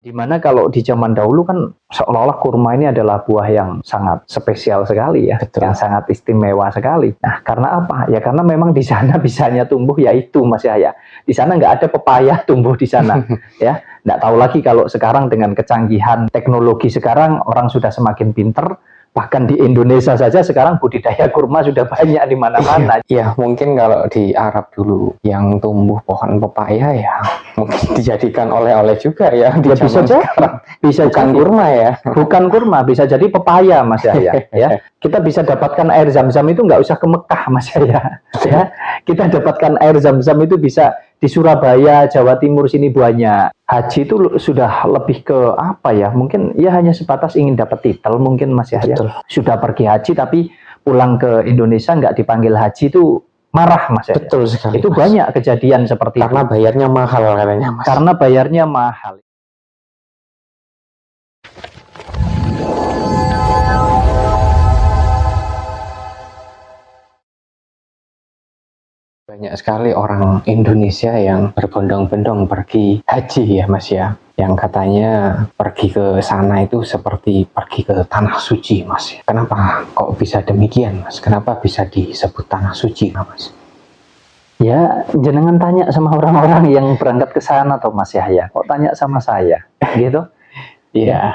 Dimana kalau di zaman dahulu kan seolah-olah kurma ini adalah buah yang sangat spesial sekali ya, Betul. yang sangat istimewa sekali. Nah, karena apa? Ya karena memang di sana bisanya tumbuh yaitu Mas Yahya. Di sana nggak ada pepaya tumbuh di sana, ya. Nggak tahu lagi kalau sekarang dengan kecanggihan teknologi sekarang orang sudah semakin pinter. Bahkan di Indonesia saja sekarang budidaya kurma sudah banyak di mana-mana. Ya, mungkin kalau di Arab dulu yang tumbuh pohon pepaya ya mungkin dijadikan oleh-oleh juga ya di Ya zaman bisa sekarang. bisa Bukan jadi. kurma ya. Bukan kurma, bisa jadi pepaya Mas Yahya. Ya, kita bisa dapatkan air zam-zam itu nggak usah ke Mekah Mas Yahya. Ya, kita dapatkan air zam-zam itu bisa di Surabaya, Jawa Timur sini banyak. Haji itu sudah lebih ke apa ya? Mungkin ya hanya sebatas ingin dapat titel mungkin Mas Yahya. Betul. Sudah pergi haji tapi pulang ke Indonesia nggak dipanggil haji itu marah Mas Yahya. Betul sekali. Itu Mas. banyak kejadian seperti Karena itu. bayarnya mahal katanya Mas. Karena bayarnya mahal. Banyak sekali orang Indonesia yang berbondong-bondong pergi haji ya Mas ya. Yang katanya pergi ke sana itu seperti pergi ke tanah suci Mas. Kenapa kok bisa demikian Mas? Kenapa bisa disebut tanah suci Mas? Ya, jenengan tanya sama orang-orang yang berangkat ke sana toh Mas Yahya. Kok tanya sama saya? Gitu? Iya.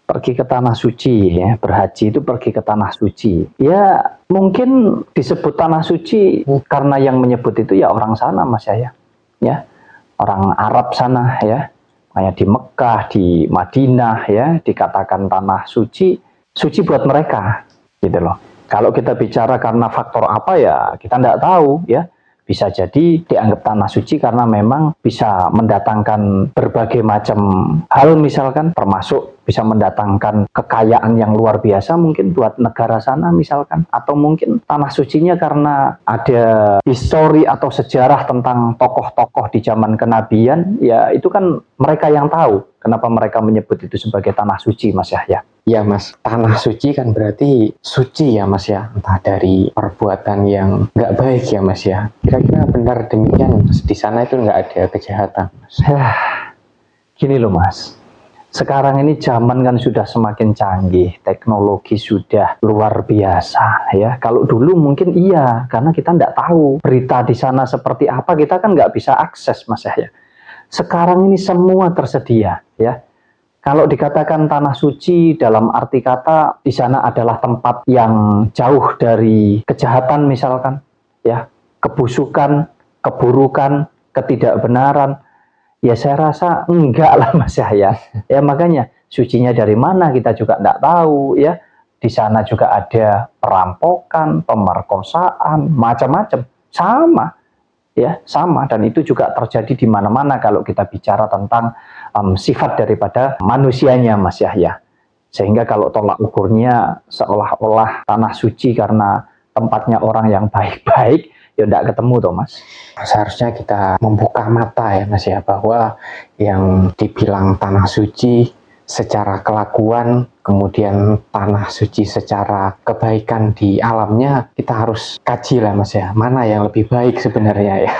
Pergi ke tanah suci ya, berhaji itu pergi ke tanah suci. Ya, mungkin disebut tanah suci karena yang menyebut itu ya orang sana Mas Yahya. Ya. Orang Arab sana ya. Kayak di Mekah, di Madinah ya, dikatakan tanah suci, suci buat mereka gitu loh. Kalau kita bicara karena faktor apa ya, kita nggak tahu ya. Bisa jadi dianggap tanah suci karena memang bisa mendatangkan berbagai macam hal misalkan, termasuk bisa mendatangkan kekayaan yang luar biasa mungkin buat negara sana misalkan. Atau mungkin tanah sucinya karena ada histori atau sejarah tentang tokoh-tokoh di zaman kenabian, ya itu kan mereka yang tahu kenapa mereka menyebut itu sebagai tanah suci Mas Yahya. Ya Mas, tanah suci kan berarti suci ya Mas ya, entah dari perbuatan yang nggak baik ya Mas ya. Kira-kira benar demikian Mas, di sana itu nggak ada kejahatan Mas. Gini loh Mas, sekarang ini zaman kan sudah semakin canggih, teknologi sudah luar biasa ya. Kalau dulu mungkin iya, karena kita nggak tahu berita di sana seperti apa, kita kan nggak bisa akses Mas ya. Sekarang ini semua tersedia ya. Kalau dikatakan tanah suci dalam arti kata di sana adalah tempat yang jauh dari kejahatan misalkan, ya, kebusukan, keburukan, ketidakbenaran, ya saya rasa enggak lah Mas Yahya. Ya makanya sucinya dari mana kita juga enggak tahu ya. Di sana juga ada perampokan, pemerkosaan, macam-macam. Sama. Ya, sama dan itu juga terjadi di mana-mana kalau kita bicara tentang sifat daripada manusianya Mas Yahya. Sehingga kalau tolak ukurnya seolah-olah tanah suci karena tempatnya orang yang baik-baik, ya enggak ketemu toh Mas. Seharusnya kita membuka mata ya Mas ya, bahwa yang dibilang tanah suci secara kelakuan, kemudian tanah suci secara kebaikan di alamnya, kita harus kaji lah Mas ya, mana yang lebih baik sebenarnya ya.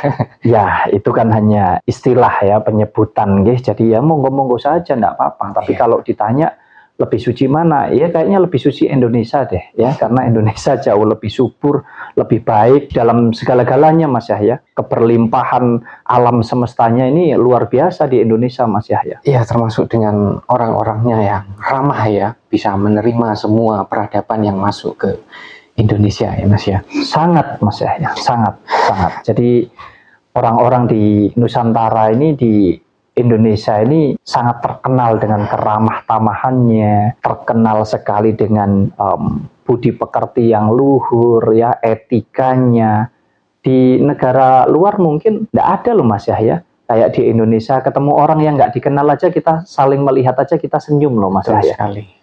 Ya, itu kan hanya istilah ya, penyebutan gitu. Jadi ya monggo-monggo saja enggak apa-apa. Tapi kalau ditanya lebih suci mana? Ya kayaknya lebih suci Indonesia deh ya, karena Indonesia jauh lebih subur, lebih baik dalam segala-galanya Mas Yahya. Keberlimpahan alam semestanya ini luar biasa di Indonesia Mas Yahya. Iya, termasuk dengan orang-orangnya yang ramah ya, bisa menerima semua peradaban yang masuk ke Indonesia ya Mas ya. Sangat Mas Yahya, sangat. Jadi orang-orang di Nusantara ini, di Indonesia ini sangat terkenal dengan keramah tamahannya, terkenal sekali dengan budi pekerti yang luhur, ya, etikanya. Di negara luar mungkin tidak ada loh Mas Yahya. Kayak di Indonesia ketemu orang yang nggak dikenal aja kita saling melihat aja kita senyum loh Mas Yahya.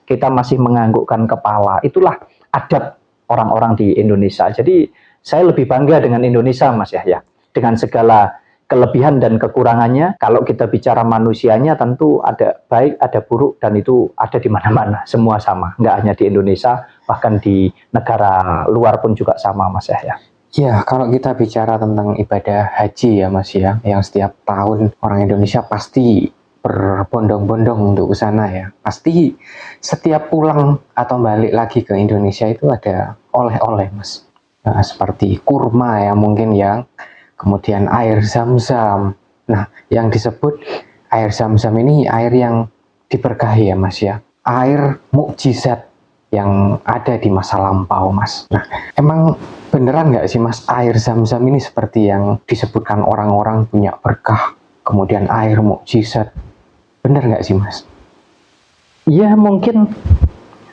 Kita masih menganggukkan kepala. Itulah adab orang-orang di Indonesia. Jadi saya lebih bangga dengan Indonesia Mas Yahya. Dengan segala kelebihan dan kekurangannya, kalau kita bicara manusianya tentu ada baik, ada buruk, dan itu ada di mana-mana, semua sama, nggak hanya di Indonesia, bahkan di negara luar pun juga sama Mas Yahya. Ya, kalau kita bicara tentang ibadah haji ya Mas ya, yang setiap tahun orang Indonesia pasti berbondong-bondong untuk ke sana ya. Pasti setiap pulang atau balik lagi ke Indonesia itu ada oleh-oleh Mas. Nah, seperti kurma ya mungkin yang, kemudian air zam-zam. Nah, yang disebut air zam-zam ini air yang diberkahi ya Mas ya. Air mukjizat yang ada di masa lampau Mas. Nah, emang beneran nggak sih Mas, air zam-zam ini seperti yang disebutkan orang-orang punya berkah, kemudian air mukjizat? Bener nggak sih Mas? Ya mungkin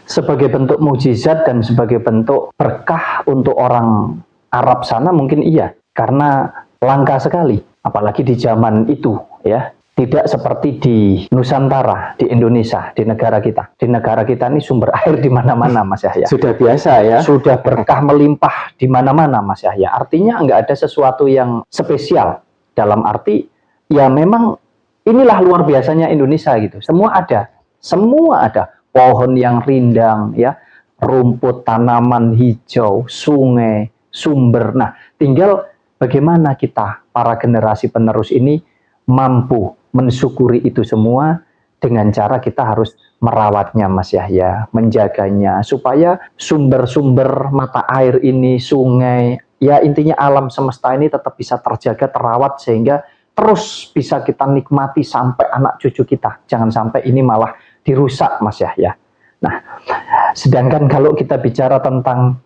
sebagai bentuk mukjizat dan sebagai bentuk berkah untuk orang Arab sana mungkin iya, karena langka sekali, apalagi di zaman itu ya. Tidak seperti di Nusantara, di Indonesia, di negara kita. Di negara kita ini sumber air di mana-mana, Mas Yahya. Sudah biasa ya. Sudah berkah melimpah di mana-mana, Mas Yahya. Artinya nggak ada sesuatu yang spesial. Dalam arti, ya memang inilah luar biasanya Indonesia gitu. Semua ada. Semua ada. Pohon yang rindang, ya, rumput, tanaman hijau, sungai, sumber. Nah, tinggal bagaimana kita, para generasi penerus ini, mampu mensyukuri itu semua dengan cara kita harus merawatnya Mas Yahya, menjaganya supaya sumber-sumber mata air ini, sungai, ya intinya alam semesta ini tetap bisa terjaga, terawat sehingga terus bisa kita nikmati sampai anak cucu kita. Jangan sampai ini malah dirusak Mas Yahya. Nah, sedangkan kalau kita bicara tentang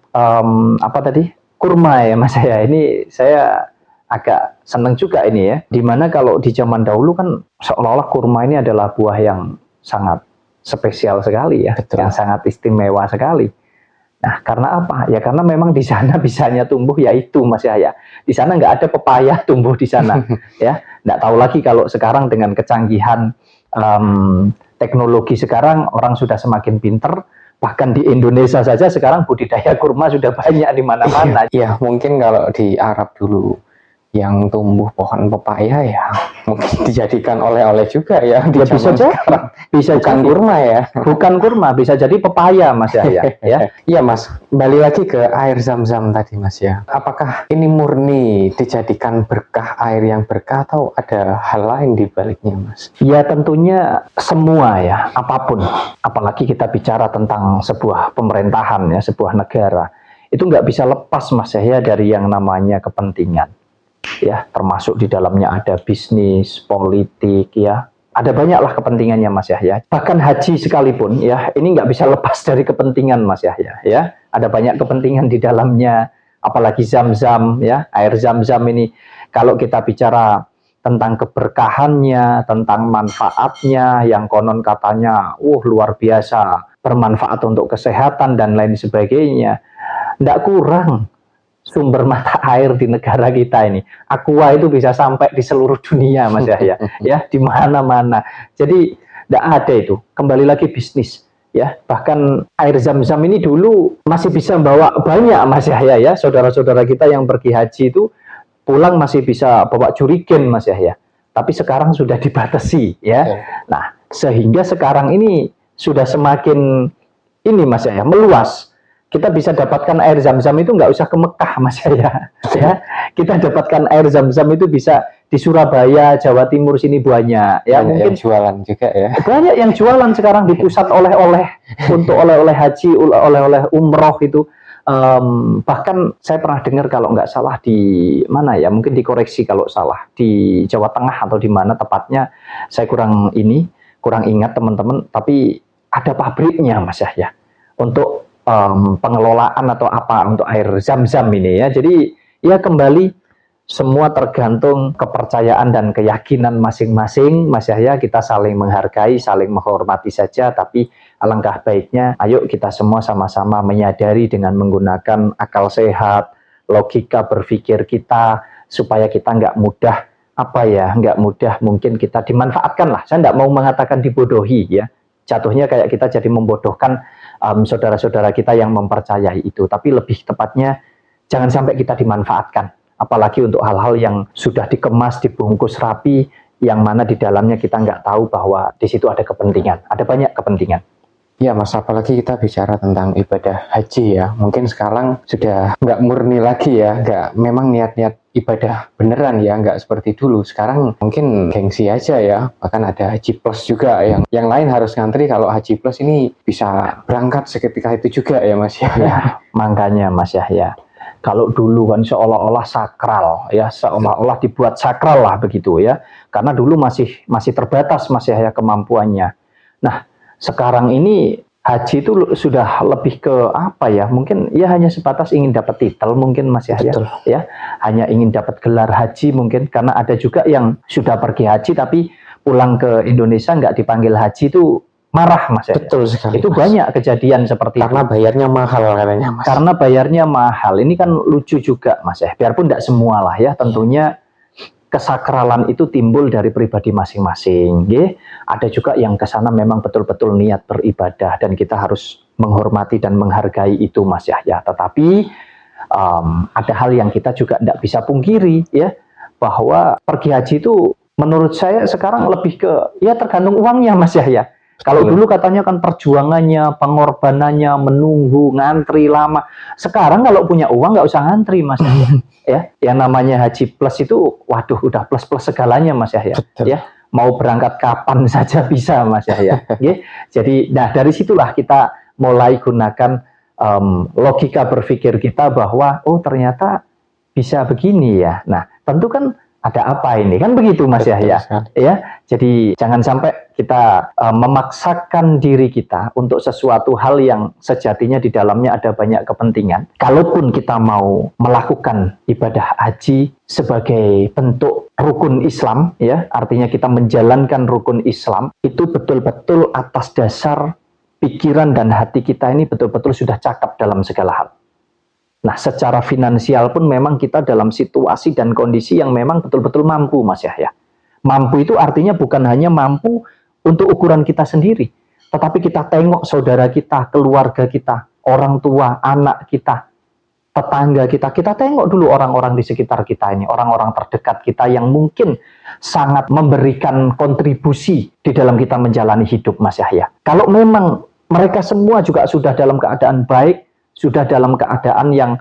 apa tadi? Kurma ya Mas Yahya, ini saya agak senang juga ini ya, dimana kalau di zaman dahulu kan seolah-olah kurma ini adalah buah yang sangat spesial sekali ya, Betul. yang sangat istimewa sekali. Nah, karena apa? Ya karena memang di sana bisanya tumbuh yaitu Mas Yahya. Di sana nggak ada pepaya tumbuh di sana, ya. Nggak tahu lagi kalau sekarang dengan kecanggihan teknologi sekarang orang sudah semakin pinter. Bahkan di Indonesia saja sekarang budidaya kurma sudah banyak di mana-mana. Iya, mungkin kalau di Arab dulu yang tumbuh pohon pepaya ya mungkin dijadikan oleh-oleh juga ya di Ya, zaman sekarang. bisa Bukan jadi kurma ya. bukan kurma, bisa jadi pepaya Mas Yahya ya. Iya Mas, balik lagi ke air zam-zam tadi Mas ya. Apakah ini murni dijadikan berkah, air yang berkah, atau ada hal lain di baliknya Mas? Ya tentunya semua ya, apapun. Apalagi kita bicara tentang sebuah pemerintahan ya, sebuah negara. Itu nggak bisa lepas Mas Yahya dari yang namanya kepentingan. Ya, termasuk di dalamnya ada bisnis, politik ya. Ada banyaklah kepentingannya Mas Yahya. Bahkan haji sekalipun ya, ini nggak bisa lepas dari kepentingan Mas Yahya ya. Ada banyak kepentingan di dalamnya, apalagi zam-zam ya, air zam-zam ini. Kalau kita bicara tentang keberkahannya, tentang manfaatnya yang konon katanya luar biasa, bermanfaat untuk kesehatan dan lain sebagainya. Nggak kurang sumber mata air di negara kita ini. Aqua itu bisa sampai di seluruh dunia Mas Yahya ya, di mana-mana. Jadi tidak ada itu. Kembali lagi bisnis ya. Bahkan air zam-zam ini dulu masih bisa bawa banyak Mas Yahya ya. Saudara-saudara kita yang pergi haji itu pulang masih bisa bawa jurigen Mas Yahya. Tapi sekarang sudah dibatasi ya. Nah, sehingga sekarang ini sudah semakin ini Mas Yahya meluas. Kita bisa dapatkan air zam-zam itu nggak usah ke Mekah Mas Yahya ya. Kita dapatkan air zam-zam itu bisa di Surabaya, Jawa Timur sini banyak ya. Banyak Mungkin yang jualan juga ya. banyak yang jualan sekarang di pusat oleh-oleh untuk oleh-oleh haji, oleh-oleh umroh itu. Bahkan saya pernah dengar kalau nggak salah di mana ya, mungkin dikoreksi kalau salah, di Jawa Tengah atau di mana tepatnya, saya kurang ingat teman-teman, tapi ada pabriknya Mas Yahya untuk pengelolaan atau apa untuk air zam-zam ini ya. Jadi ya kembali semua tergantung kepercayaan dan keyakinan masing-masing Mas Yahya. Kita saling menghargai, saling menghormati saja, tapi alangkah baiknya ayo kita semua sama-sama menyadari dengan menggunakan akal sehat, logika berpikir kita, supaya kita nggak mudah mungkin kita dimanfaatkan lah. Saya nggak mau mengatakan dibodohi ya, jatuhnya kayak kita jadi membodohkan saudara-saudara kita yang mempercayai itu, tapi lebih tepatnya jangan sampai kita dimanfaatkan, apalagi untuk hal-hal yang sudah dikemas, dibungkus rapi, yang mana di dalamnya kita nggak tahu bahwa di situ ada kepentingan, ada banyak kepentingan. Ya Mas, apalagi kita bicara tentang ibadah haji ya, mungkin sekarang sudah nggak murni lagi ya, nggak memang niat-niat ibadah beneran ya, nggak seperti dulu. Sekarang mungkin gengsi aja ya, bahkan ada haji plus juga, yang lain harus ngantri, kalau haji plus ini bisa berangkat seketika itu juga ya Mas ya. Ya, makanya Mas Yahya, kalau dulu kan seolah-olah sakral ya, seolah-olah dibuat sakral lah begitu ya, karena dulu masih terbatas Mas Yahya kemampuannya. Nah, sekarang ini haji itu sudah lebih ke apa ya? Mungkin ya hanya sebatas ingin dapat titel mungkin Mas Yahya. Betul. Ya, hanya ingin dapat gelar haji mungkin, karena ada juga yang sudah pergi haji tapi pulang ke Indonesia nggak dipanggil haji itu marah Mas Yahya. Betul sekali. Itu Mas. banyak kejadian seperti Karena itu. bayarnya mahal katanya Mas. Karena bayarnya mahal. Ini kan lucu juga Mas ya. Biarpun tidak semua lah ya, tentunya kesakralan itu timbul dari pribadi masing-masing. Ada juga yang ke sana memang betul-betul niat beribadah dan kita harus menghormati dan menghargai itu Mas Yahya. Tetapi ada hal yang kita juga tidak bisa pungkiri ya, bahwa pergi haji itu menurut saya sekarang lebih ke ya tergantung uangnya Mas Yahya. Kalau dulu katanya kan perjuangannya, pengorbanannya, menunggu, ngantri lama. Sekarang kalau punya uang nggak usah ngantri Mas Yahya. Ya, yang namanya haji plus itu, waduh, udah plus-plus segalanya Mas Yahya. Betul. Ya, mau berangkat kapan saja bisa Mas Yahya. Jadi, nah dari situlah kita mulai gunakan logika berpikir kita bahwa oh ternyata bisa begini ya. Nah, tentu kan ada apa ini, kan begitu Mas Yahya. Ya, jadi jangan sampai kita memaksakan diri kita untuk sesuatu hal yang sejatinya di dalamnya ada banyak kepentingan. Kalaupun kita mau melakukan ibadah haji sebagai bentuk rukun Islam, ya, artinya kita menjalankan rukun Islam, itu betul-betul atas dasar pikiran dan hati kita ini betul-betul sudah cakap dalam segala hal. Nah, secara finansial pun memang kita dalam situasi dan kondisi yang memang betul-betul mampu, Mas Yahya. Mampu itu artinya bukan hanya mampu untuk ukuran kita sendiri, tetapi kita tengok saudara kita, keluarga kita, orang tua, anak kita, tetangga kita. Kita tengok dulu orang-orang di sekitar kita ini, orang-orang terdekat kita yang mungkin sangat memberikan kontribusi di dalam kita menjalani hidup, Mas Yahya. Kalau memang mereka semua juga sudah dalam keadaan baik, sudah dalam keadaan yang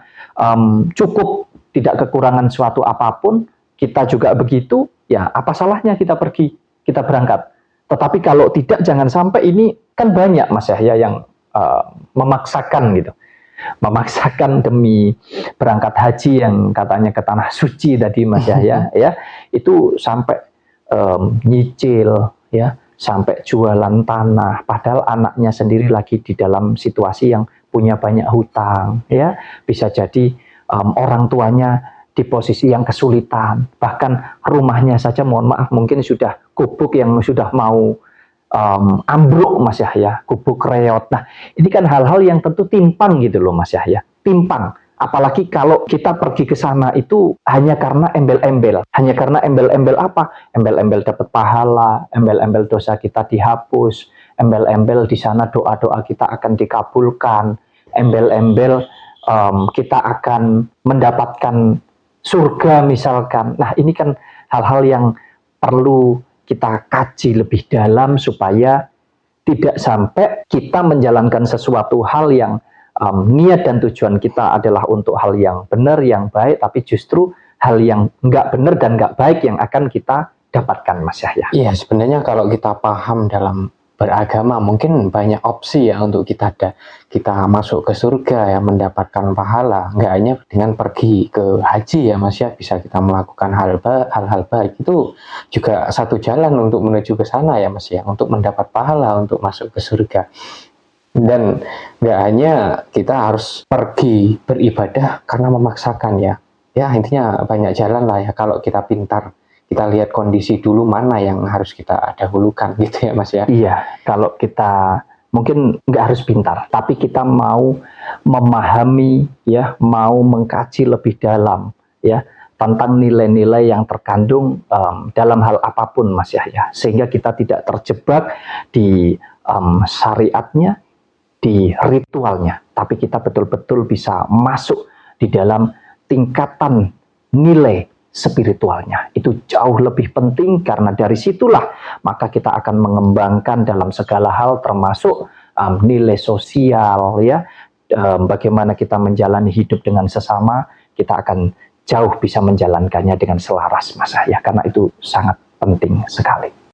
cukup, tidak kekurangan suatu apapun, kita juga begitu, ya apa salahnya kita pergi, kita berangkat. Tetapi kalau tidak, jangan sampai ini, kan banyak Mas Yahya yang memaksakan gitu. Memaksakan demi berangkat haji yang katanya ke tanah suci tadi Mas Yahya, ya, itu sampai nyicil, ya, sampai jualan tanah, padahal anaknya sendiri lagi di dalam situasi yang punya banyak hutang, ya, bisa jadi orang tuanya di posisi yang kesulitan, bahkan rumahnya saja mohon maaf mungkin sudah gubuk yang sudah mau ambruk Mas Yahya, gubuk reot. Nah, ini kan hal-hal yang tentu timpang gitu loh Mas Yahya, timpang. Apalagi kalau kita pergi ke sana itu hanya karena embel-embel. Hanya karena embel-embel apa? Embel-embel dapat pahala, embel-embel dosa kita dihapus, embel-embel di sana doa-doa kita akan dikabulkan, embel-embel kita akan mendapatkan surga misalkan. Nah, ini kan hal-hal yang perlu kita kaji lebih dalam supaya tidak sampai kita menjalankan sesuatu hal yang niat dan tujuan kita adalah untuk hal yang benar, yang baik, tapi justru hal yang nggak benar dan nggak baik yang akan kita dapatkan, Mas Yahya. Iya, sebenarnya kalau kita paham dalam beragama, mungkin banyak opsi ya untuk kita masuk ke surga ya, mendapatkan pahala. Nggak hanya dengan pergi ke haji ya Mas ya, bisa kita melakukan hal-hal baik. Itu juga satu jalan untuk menuju ke sana ya Mas ya, untuk mendapat pahala, untuk masuk ke surga. Dan nggak hanya kita harus pergi beribadah karena memaksakan ya. Ya intinya banyak jalan lah ya, kalau kita pintar. Kita lihat kondisi dulu mana yang harus kita dahulukan gitu ya Mas ya. Iya, kalau kita mungkin nggak harus pintar, tapi kita mau memahami ya, mau mengkaji lebih dalam ya tentang nilai-nilai yang terkandung dalam hal apapun Mas Yahya, sehingga kita tidak terjebak di syariatnya, di ritualnya, tapi kita betul-betul bisa masuk di dalam tingkatan nilai spiritualnya. Itu jauh lebih penting karena dari situlah maka kita akan mengembangkan dalam segala hal, termasuk nilai sosial, ya, bagaimana kita menjalani hidup dengan sesama, kita akan jauh bisa menjalankannya dengan selaras, Mas, ya, karena itu sangat penting sekali.